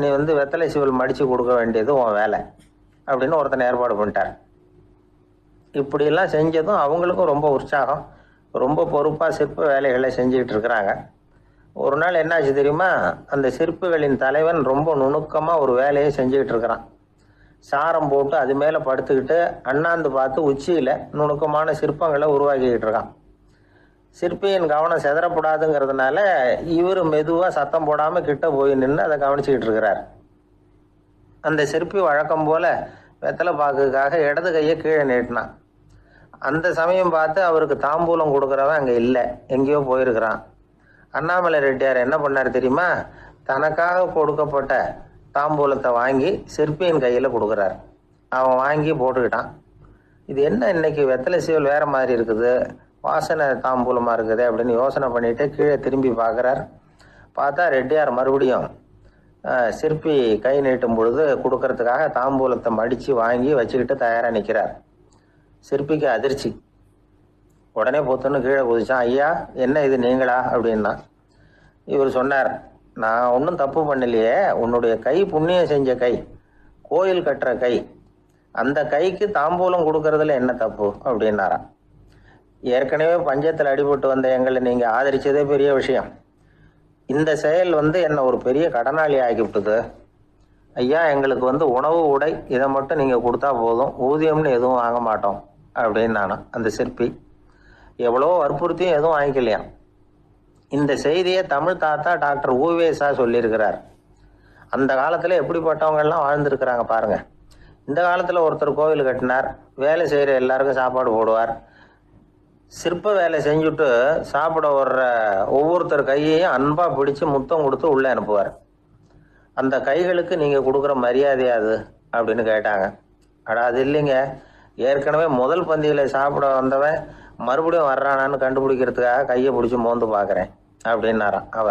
நீ வந்து வெத்தலை சீவல் மடித்து கொடுக்க வேண்டியது உன் வேலை அப்படின்னு ஒருத்தனை ஏற்பாடு பண்ணிட்டார். இப்படியெல்லாம் செஞ்சதும் அவங்களுக்கும் ரொம்ப உற்சாகம், ரொம்ப பொறுப்பாக சிற்ப வேலைகளை செஞ்சுக்கிட்டு இருக்கிறாங்க. ஒரு நாள் என்னாச்சு தெரியுமா? அந்த சிற்பிகளின் தலைவன் ரொம்ப நுணுக்கமாக ஒரு வேலையை செஞ்சுக்கிட்டு இருக்கிறான். சாரம் போட்டு அது மேலே படுத்துக்கிட்டு அண்ணாந்து பார்த்து உச்சியில் நுணுக்கமான சிற்பங்களை உருவாக்கிக்கிட்டு இருக்கான். சிற்பியின் கவனம் செதறப்படாதுங்கிறதுனால இவர் மெதுவாக சத்தம் போடாமல் கிட்ட போய் நின்று அதை கவனிச்சுக்கிட்டு இருக்கிறார். அந்த சிற்பி வழக்கம் போல வெத்தலை பாக்குக்காக இடது கையை கீழே நீட்டினான். அந்த சமயம் பார்த்து அவருக்கு தாம்பூலம் கொடுக்குறவன் அங்கே இல்லை, எங்கேயோ போயிருக்கிறான். அண்ணாமலை ரெட்டியார் என்ன பண்ணார் தெரியுமா? தனக்காக கொடுக்கப்பட்ட தாம்பூலத்தை வாங்கி சிற்பியின் கையில் கொடுக்குறார். அவன் வாங்கி போட்டுக்கிட்டான். இது என்ன இன்னைக்கு வெத்தலை சீவல் வேற மாதிரி இருக்குது, வாசனை தாம்பூலமாக இருக்குது அப்படின்னு யோசனை பண்ணிட்டு கீழே திரும்பி பார்க்குறார். பார்த்தா ரெட்டியார் மறுபடியும் சிற்பி கை நீட்டும் பொழுது கொடுக்கறதுக்காக தாம்பூலத்தை மடித்து வாங்கி வச்சுக்கிட்டு தயாராக நிற்கிறார். சிற்பிக்கு அதிர்ச்சி. உடனே பொத்துன்னு கீழே குதிச்சான். ஐயா, என்ன இது நீங்களா அப்படின்னா. இவர் சொன்னார், நான் ஒன்றும் தப்பு பண்ணலையே, உன்னுடைய கை புண்ணியம் செஞ்ச கை, கோயில் கட்டுற கை, அந்த கைக்கு தாம்பூலம் கொடுக்கறதுல என்ன தப்பு அப்படின்னாராம். ஏற்கனவே பஞ்சத்தில் அடிபட்டு வந்த எங்களை நீங்கள் ஆதரிச்சதே பெரிய விஷயம். இந்த செயல் வந்து என்னை ஒரு பெரிய கடனாளி ஆகிவிட்டுது. ஐயா, எங்களுக்கு வந்து உணவு உடை இதை மட்டும் நீங்கள் கொடுத்தா போதும், ஊதியம்னு எதுவும் வாங்க மாட்டோம் அப்படின்னு நானும். அந்த சிற்பி எவ்வளோ வற்புறுத்தியும் எதுவும் வாங்கிக்கலையாம். இந்த செய்தியை தமிழ் தாத்தா டாக்டர் ஊவேசா சொல்லியிருக்கிறார். அந்த காலத்தில் எப்படிப்பட்டவங்கெல்லாம் வாழ்ந்துருக்கிறாங்க பாருங்க. இந்த காலத்தில் ஒருத்தர் கோவில் கட்டினார், வேலை செய்கிற எல்லாருக்கும் சாப்பாடு போடுவார். சிற்ப வேலை செஞ்சுட்டு சாப்பிட வர்ற ஒவ்வொருத்தர் கையையும் அன்பாக பிடிச்சி முத்தம் கொடுத்து உள்ளே அனுப்புவார். அந்த கைகளுக்கு நீங்கள் கொடுக்குற மரியாதையாது அப்படின்னு கேட்டாங்க. அது இல்லைங்க, ஏற்கனவே முதல் பந்தியில் சாப்பிட வந்தவன் மறுபடியும் வர்றானான்னு கண்டுபிடிக்கிறதுக்காக கையை பிடிச்சி மோந்து பார்க்குறேன் அப்படின்னாராம் அவர்.